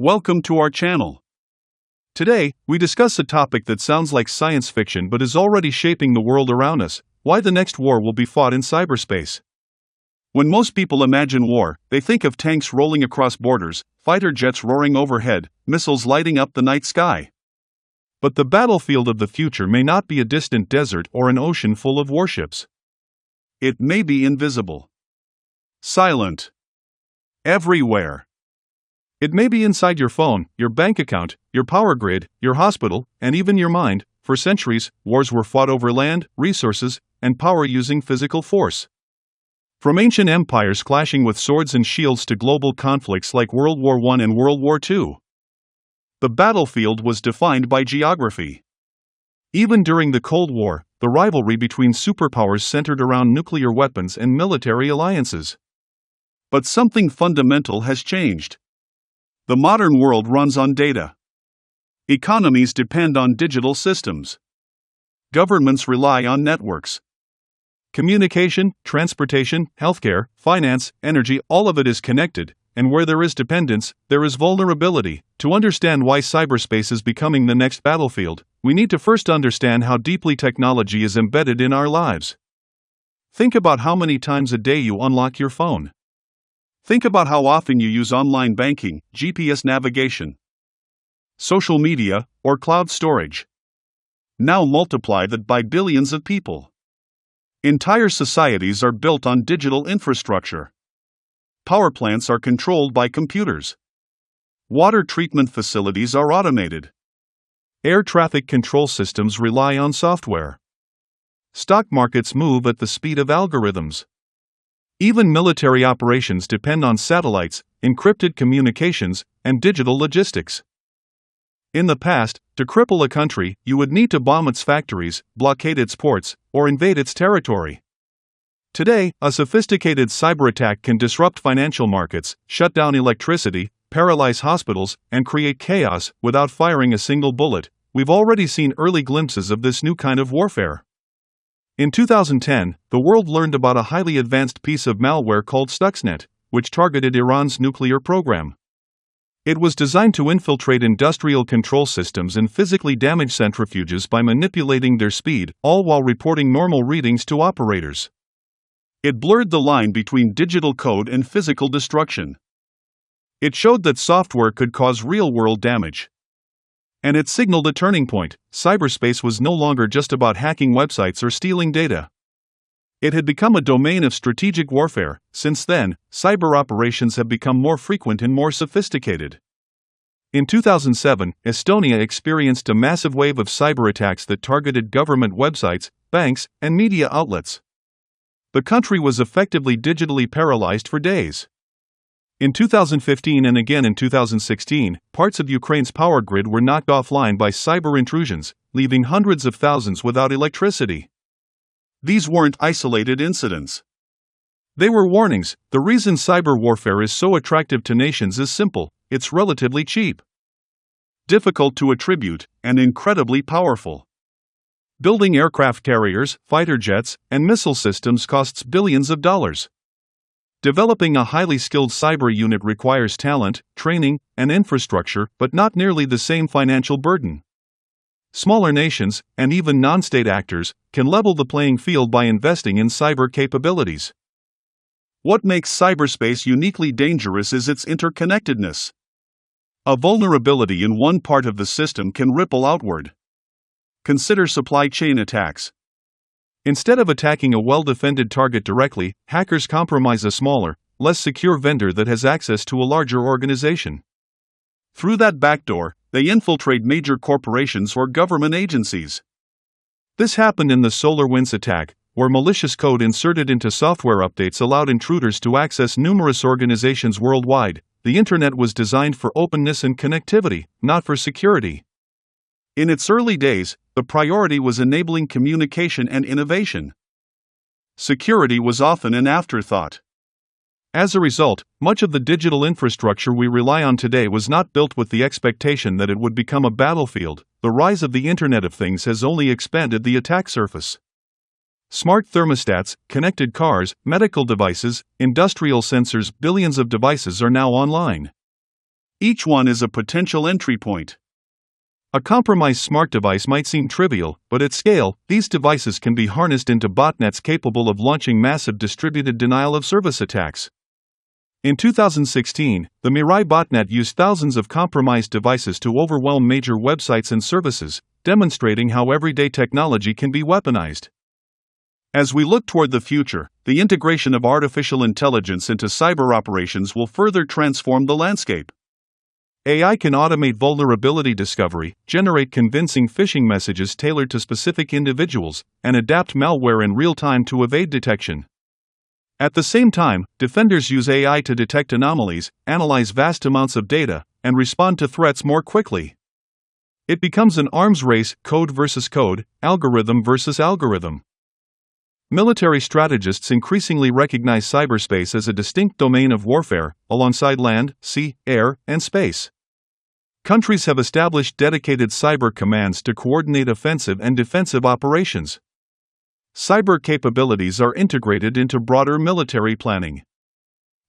Welcome to our channel. Today, we discuss a topic that sounds like science fiction but is already shaping the world around us: why the next war will be fought in cyberspace. When most people imagine war, they think of tanks rolling across borders, fighter jets roaring overhead, missiles lighting up the night sky. But the battlefield of the future may not be a distant desert or an ocean full of warships. It may be invisible. Silent. Everywhere. It may be inside your phone, your bank account, your power grid, your hospital, and even your mind. For centuries, wars were fought over land, resources, and power using physical force. From ancient empires clashing with swords and shields to global conflicts like World War I and World War II. The battlefield was defined by geography. Even during the Cold War, the rivalry between superpowers centered around nuclear weapons and military alliances. But something fundamental has changed. The modern world runs on data. Economies depend on digital systems. Governments rely on networks. Communication, transportation, healthcare, finance, energy, all of it is connected, and where there is dependence, there is vulnerability. To understand why cyberspace is becoming the next battlefield, we need to first understand how deeply technology is embedded in our lives. Think about how many times a day you unlock your phone. Think about how often you use online banking, GPS navigation, social media, or cloud storage. Now multiply that by billions of people. Entire societies are built on digital infrastructure. Power plants are controlled by computers. Water treatment facilities are automated. Air traffic control systems rely on software. Stock markets move at the speed of algorithms. Even military operations depend on satellites, encrypted communications, and digital logistics. In the past, to cripple a country, you would need to bomb its factories, blockade its ports, or invade its territory. Today, a sophisticated cyberattack can disrupt financial markets, shut down electricity, paralyze hospitals, and create chaos without firing a single bullet. We've already seen early glimpses of this new kind of warfare. In 2010, the world learned about a highly advanced piece of malware called Stuxnet, which targeted Iran's nuclear program. It was designed to infiltrate industrial control systems and physically damage centrifuges by manipulating their speed, all while reporting normal readings to operators. It blurred the line between digital code and physical destruction. It showed that software could cause real-world damage. And it signaled a turning point. Cyberspace was no longer just about hacking websites or stealing data. It had become a domain of strategic warfare. Since then, cyber operations have become more frequent and more sophisticated. In 2007, Estonia experienced a massive wave of cyberattacks that targeted government websites, banks, and media outlets. The country was effectively digitally paralyzed for days. In 2015 and again in 2016, parts of Ukraine's power grid were knocked offline by cyber intrusions, leaving hundreds of thousands without electricity. These weren't isolated incidents. They were warnings. The reason cyber warfare is so attractive to nations is simple: it's relatively cheap, difficult to attribute, and incredibly powerful. Building aircraft carriers, fighter jets, and missile systems costs billions of dollars. Developing a highly skilled cyber unit requires talent, training, and infrastructure, but not nearly the same financial burden. Smaller nations, and even non-state actors, can level the playing field by investing in cyber capabilities. What makes cyberspace uniquely dangerous is its interconnectedness. A vulnerability in one part of the system can ripple outward. Consider supply chain attacks. Instead of attacking a well-defended target directly, hackers compromise a smaller, less secure vendor that has access to a larger organization. Through that backdoor, they infiltrate major corporations or government agencies. This happened in the SolarWinds attack, where malicious code inserted into software updates allowed intruders to access numerous organizations worldwide. The internet was designed for openness and connectivity, not for security. In its early days, the priority was enabling communication and innovation. Security was often an afterthought. As a result, much of the digital infrastructure we rely on today was not built with the expectation that it would become a battlefield. The rise of the Internet of Things has only expanded the attack surface. Smart thermostats, connected cars, medical devices, industrial sensors, billions of devices are now online. Each one is a potential entry point. A compromised smart device might seem trivial, but at scale, these devices can be harnessed into botnets capable of launching massive distributed denial-of-service attacks. In 2016, the Mirai botnet used thousands of compromised devices to overwhelm major websites and services, demonstrating how everyday technology can be weaponized. As we look toward the future, the integration of artificial intelligence into cyber operations will further transform the landscape. AI can automate vulnerability discovery, generate convincing phishing messages tailored to specific individuals, and adapt malware in real time to evade detection. At the same time, defenders use AI to detect anomalies, analyze vast amounts of data, and respond to threats more quickly. It becomes an arms race, code versus code, algorithm versus algorithm. Military strategists increasingly recognize cyberspace as a distinct domain of warfare, alongside land, sea, air, and space. Countries have established dedicated cyber commands to coordinate offensive and defensive operations. Cyber capabilities are integrated into broader military planning.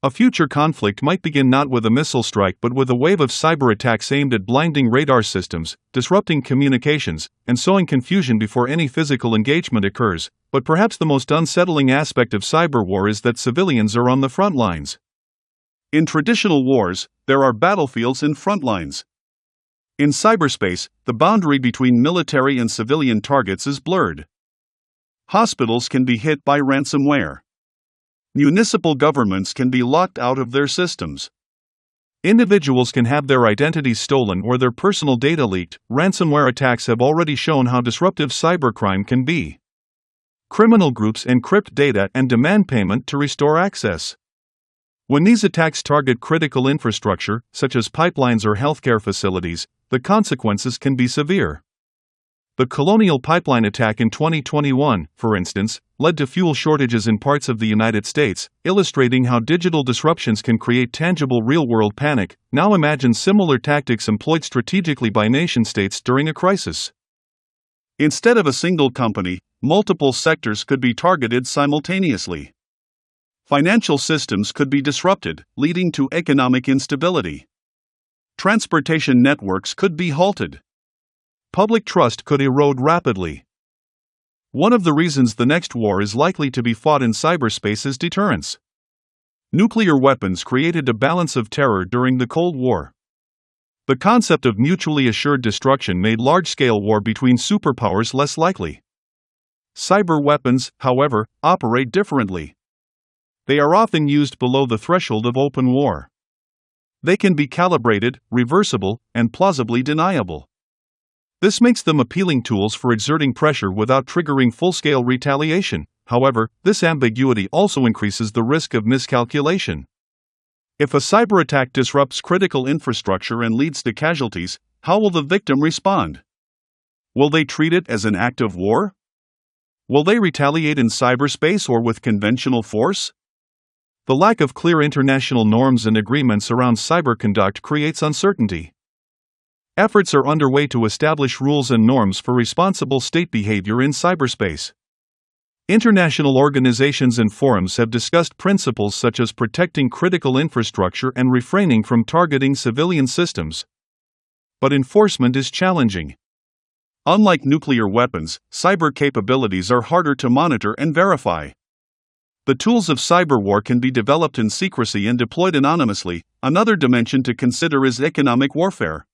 A future conflict might begin not with a missile strike but with a wave of cyber attacks aimed at blinding radar systems, disrupting communications, and sowing confusion before any physical engagement occurs. But perhaps the most unsettling aspect of cyberwar is that civilians are on the front lines. In traditional wars, there are battlefields and front lines. In cyberspace, the boundary between military and civilian targets is blurred. Hospitals can be hit by ransomware. Municipal governments can be locked out of their systems. Individuals can have their identities stolen or their personal data leaked. Ransomware attacks have already shown how disruptive cybercrime can be. Criminal groups encrypt data and demand payment to restore access. When these attacks target critical infrastructure, such as pipelines or healthcare facilities, the consequences can be severe. The Colonial Pipeline attack in 2021, for instance, led to fuel shortages in parts of the United States, illustrating how digital disruptions can create tangible real-world panic. Now imagine similar tactics employed strategically by nation-states during a crisis. Instead of a single company, multiple sectors could be targeted simultaneously. Financial systems could be disrupted, leading to economic instability. Transportation networks could be halted. Public trust could erode rapidly. One of the reasons the next war is likely to be fought in cyberspace is deterrence. Nuclear weapons created a balance of terror during the Cold War. The concept of mutually assured destruction made large-scale war between superpowers less likely. Cyber weapons, however, operate differently. They are often used below the threshold of open war. They can be calibrated, reversible, and plausibly deniable. This makes them appealing tools for exerting pressure without triggering full-scale retaliation. However, this ambiguity also increases the risk of miscalculation. If a cyber attack disrupts critical infrastructure and leads to casualties, how will the victim respond? Will they treat it as an act of war? Will they retaliate in cyberspace or with conventional force? The lack of clear international norms and agreements around cyberconduct creates uncertainty. Efforts are underway to establish rules and norms for responsible state behavior in cyberspace. International organizations and forums have discussed principles such as protecting critical infrastructure and refraining from targeting civilian systems. But enforcement is challenging. Unlike nuclear weapons, cyber capabilities are harder to monitor and verify. The tools of cyberwar can be developed in secrecy and deployed anonymously. Another dimension to consider is economic warfare.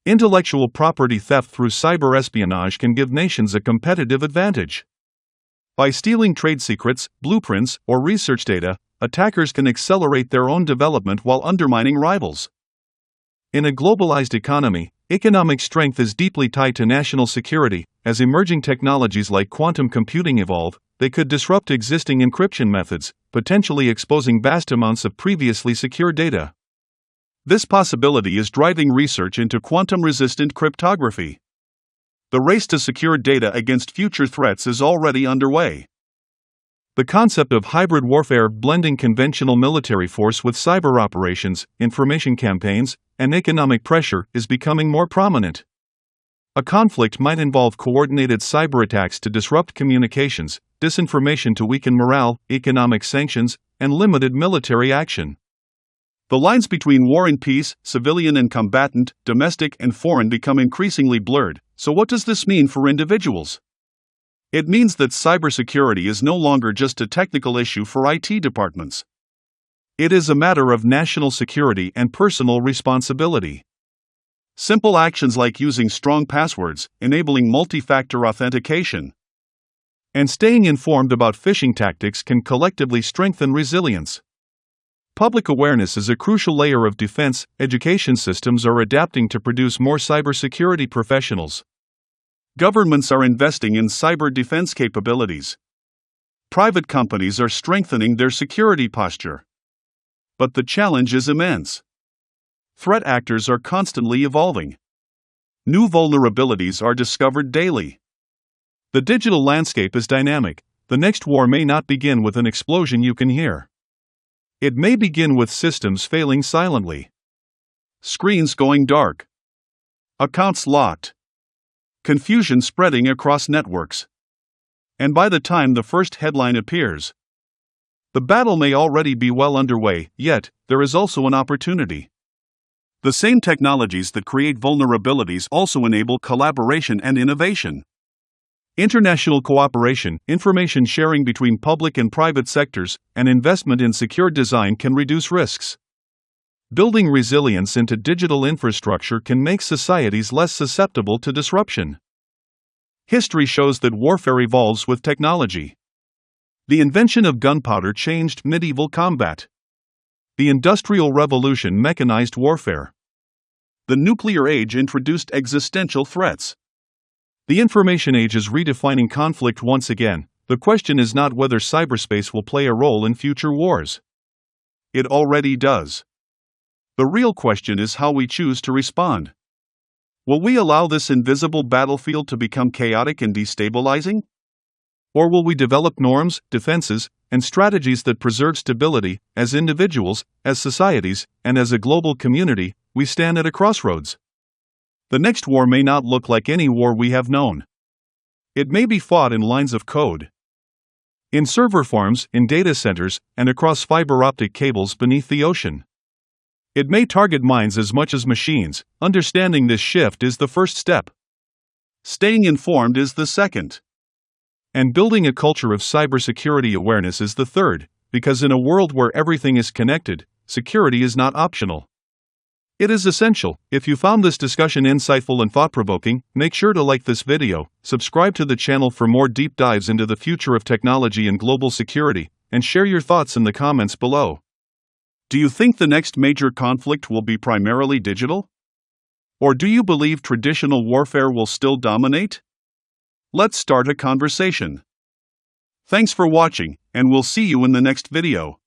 Intellectual property theft through cyber espionage can give nations a competitive advantage. By stealing trade secrets, blueprints, or research data, attackers can accelerate their own development while undermining rivals. In a globalized economy, economic strength is deeply tied to national security. As emerging technologies like quantum computing evolve, they could disrupt existing encryption methods, potentially exposing vast amounts of previously secure data. This possibility is driving research into quantum-resistant cryptography. The race to secure data against future threats is already underway. The concept of hybrid warfare, blending conventional military force with cyber operations, information campaigns, and economic pressure, is becoming more prominent. A conflict might involve coordinated cyber attacks to disrupt communications, disinformation to weaken morale, economic sanctions, and limited military action. The lines between war and peace, civilian and combatant, domestic and foreign become increasingly blurred. So what does this mean for individuals? It means that cybersecurity is no longer just a technical issue for IT departments. It is a matter of national security and personal responsibility. Simple actions like using strong passwords, enabling multi-factor authentication, and staying informed about phishing tactics can collectively strengthen resilience. Public awareness is a crucial layer of defense. Education systems are adapting to produce more cybersecurity professionals. Governments are investing in cyber defense capabilities. Private companies are strengthening their security posture. But the challenge is immense. Threat actors are constantly evolving. New vulnerabilities are discovered daily. The digital landscape is dynamic. The next war may not begin with an explosion you can hear. It may begin with systems failing silently. Screens going dark. Accounts locked. Confusion spreading across networks. And by the time the first headline appears, the battle may already be well underway. Yet, there is also an opportunity. The same technologies that create vulnerabilities also enable collaboration and innovation. International cooperation, information sharing between public and private sectors, and investment in secure design can reduce risks. Building resilience into digital infrastructure can make societies less susceptible to disruption. History shows that warfare evolves with technology. The invention of gunpowder changed medieval combat. The Industrial Revolution mechanized warfare. The nuclear age introduced existential threats. The information age is redefining conflict once again. The question is not whether cyberspace will play a role in future wars. It already does. The real question is how we choose to respond. Will we allow this invisible battlefield to become chaotic and destabilizing? Or will we develop norms, defenses, and strategies that preserve stability? As individuals, as societies, and as a global community, we stand at a crossroads. The next war may not look like any war we have known. It may be fought in lines of code, in server farms, in data centers, and across fiber optic cables beneath the ocean. It may target minds as much as machines. Understanding this shift is the first step. Staying informed is the second. And building a culture of cybersecurity awareness is the third, because in a world where everything is connected, security is not optional. It is essential. If you found this discussion insightful and thought-provoking, make sure to like this video, subscribe to the channel for more deep dives into the future of technology and global security, and share your thoughts in the comments below. Do you think the next major conflict will be primarily digital? Or do you believe traditional warfare will still dominate? Let's start a conversation. Thanks for watching, and we'll see you in the next video.